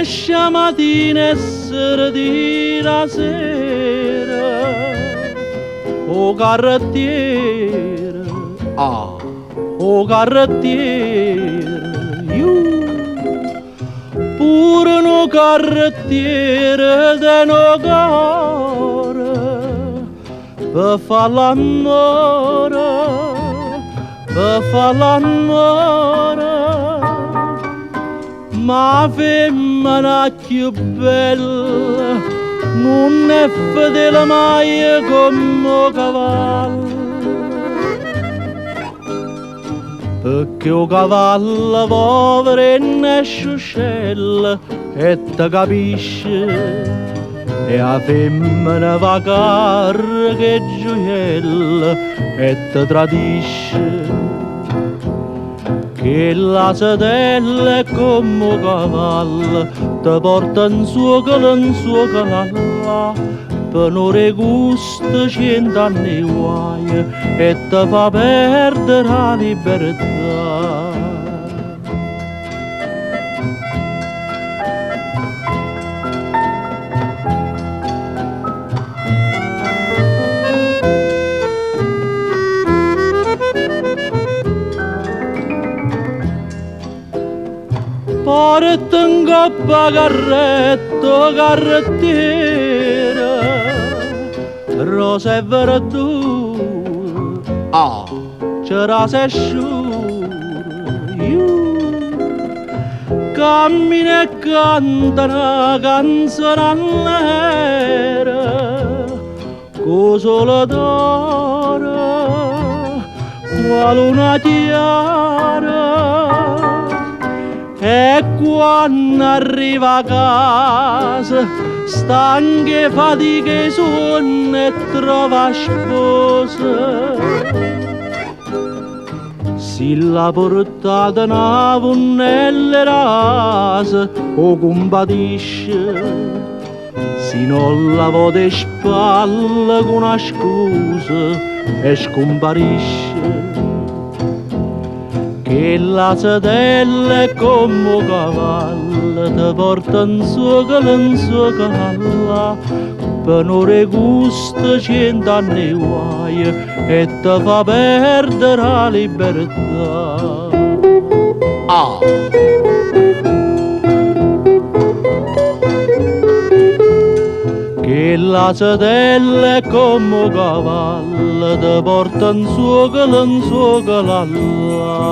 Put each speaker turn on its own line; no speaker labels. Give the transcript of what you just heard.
esce mattina e si ritira sera. O carrettiere, o carrettiere, pure no carrettiere de no cuore, per fa l'amore, per fa l'amore. Ma femmina più bella non è fedele mai come cavallo, perché o cavallo povero è sciuscella e te capisce, e la femmina va carra che gioiella e te tradisce. Che la sedella è come un cavallo, te porta in suo calalla, per non regusta 100 anni guai e te fa perdere la libertà. Porta in coppa carretto, carrettiera, rosa e verdura, c'era se cammina e canta una canzone all'era, con sole d'oro, quale una tiara. E quando arriva a casa, stanche fatiche sonno e trova sposa. Si l'ha portata una vonnella rasa o compatisce, si non la vede spalle con una scusa e scomparisce. Che la sedella è come un cavallo, te porta in suo calalla, per non regusta 100 anni guai e te fa perdere la libertà. Che la sedella è come un cavallo, te porta in suo calalla.